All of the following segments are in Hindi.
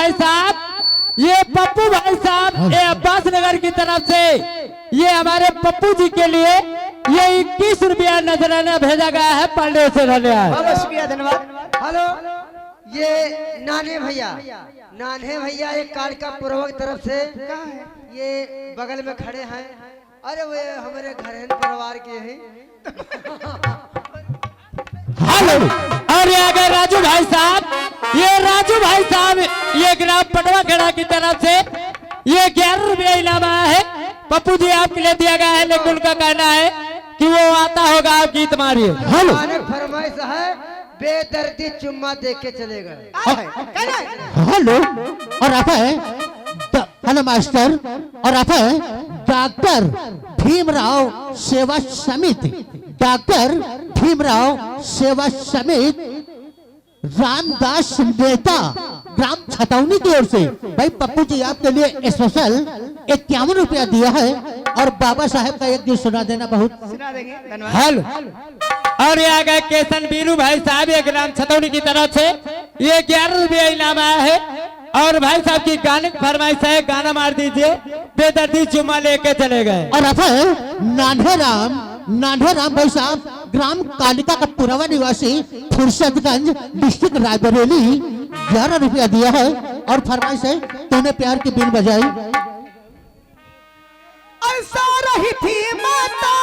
भाई साहब, ये पप्पू भाई साहब, ये अब्बास नगर की तरफ से ये हमारे पप्पू जी के लिए ये 21 रुपया नजराना भेजा गया है पांडे से। बहुत शुक्रिया, धन्यवाद। हेलो, ये नाने भैया एक कार्ड का पूर्वक तरफ से ये बगल में खड़े हैं। अरे वे हमारे घरेन परिवार के हैं। हेलो, और ये आ गए राजू भाई साहब, ये राजू भाई साहब ये ग्राम पटवा खेड़ा की तरफ से ये 11 रुपया इनाम आया है पप्पू जी आपके लिए दिया गया है, लेकिन उनका कहना है कि वो आता होगा आप गीत मारिए। हेलो, फरमाइश है बेदर्दी चुम्मा दे के चले गए। हेलो, और आप है हेलो मास्टर, और आप है डॉक्टर भीमराव सेवा समिति, डॉक्टर भीमराव सेवा समिति रामदास नेता ग्राम छतौनी की ओर से भाई पप्पू जी आपके लिए स्पेशल 51 रुपया दिया है, और बाबा साहब का एक गीत सुना देना। बहुत सुना देंगे, धन्यवाद। हेलो, और ये आ गए केसन बीरू भाई साहब ये ग्राम छतौनी की तरफ से ये 11 रुपया इनाम आया है, और भाई साहब की गाने की फरमाइश है, गाना मार दीजिए, बेदर्दी चुम्मा लेके चले गए। और अब नान्हे राम भाई साहब ग्राम कालिका का पुरावा निवासी फुर्सतगंज डिस्ट्रिक्ट रायबरेली 11 रुपया दिया है, और फरमाइश है तूने प्यार की बीन बजाई। ऐसा रही थी माता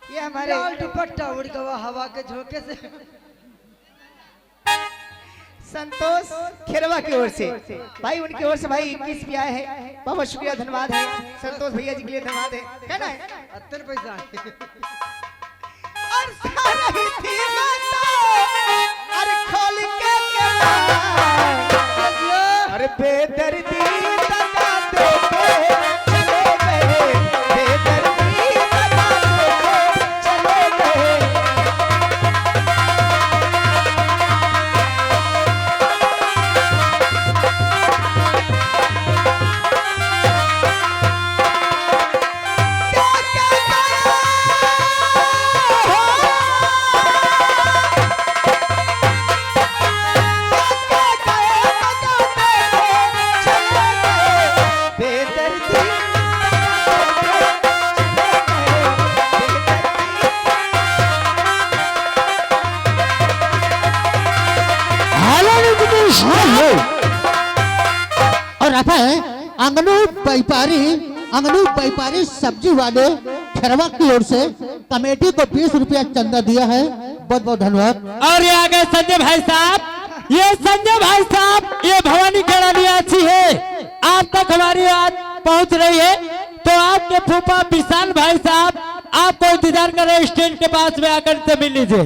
ये हमारे दुपट्टा उड़ गया हवा के झोंके से। संतोष खेरवा की ओर से भाई, उनकी ओर से भाई 21 रुपया है। बहुत शुक्रिया, धन्यवाद है संतोष भैया जी के लिए, धन्यवाद है। कहना है 70 पैसा और सारा ही थी माता, अरे खोल के अरे बेदर्दी दगा दे के चले गए, बेदर्दी दगा दे के चले गए। और अब है अंगनू व्यापारी सब्जी वाले खेरवा की ओर से कमेटी को 20 रुपया चंदा दिया है। बहुत बहुत धन्यवाद। और ये आ गए संजय भाई साहब, ये संजय भाई साहब ये भवानी खेड़ा अच्छी है, आप तक हमारी बात पहुंच रही है, तो आपके फूफा विशाल भाई साहब आपको इंतजार कर रहे स्टैंड के पास में आकर से मिल लीजिए।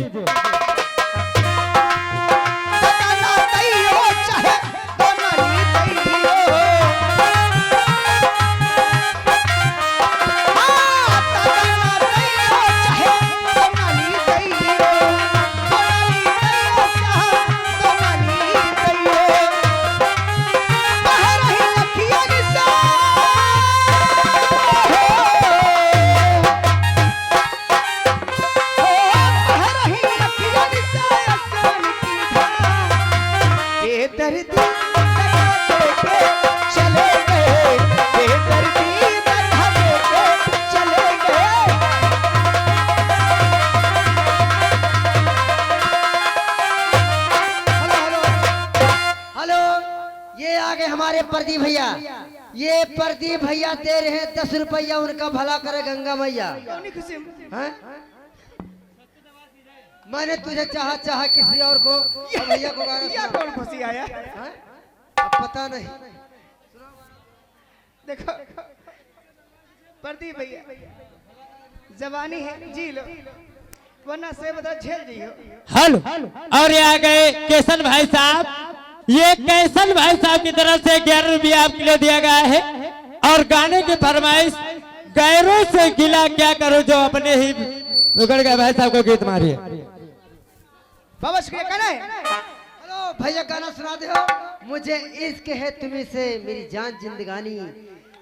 प्रदीप भैया, ये प्रदीप भैया दे रहे हैं 10 रुपया, उनका भला करे गंगा मैया। मैंने तुझे चाहा किसी और को, भैया को गाना कौन खुशी आया अब पता नहीं। देखो प्रदीप भैया जवानी है, जी लो वरना से बता झेल जियो। हेलो, और ये आ गए केसन भाई साहब, ये केसन भाई साहब की तरफ से 11 रुपया आपके लिए दिया गया है, और गाने की फरमाइश गैरों से गिला क्या करो जो अपने ही बिगड़ गए भाई साहब को गीत मारिए। बाबा शुक्रिया। कहना है हेलो, भैया गाना सुना दो। मुझे इश्क है तुम्हें से मेरी जान जिंदगानी,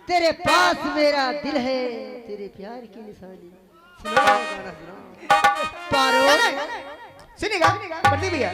तेरे पास मेरा दिल है तेरे प्यार की निशानी। सुनाओ गाना सुनाओ। पारो सुनेगा प्रदीप भैया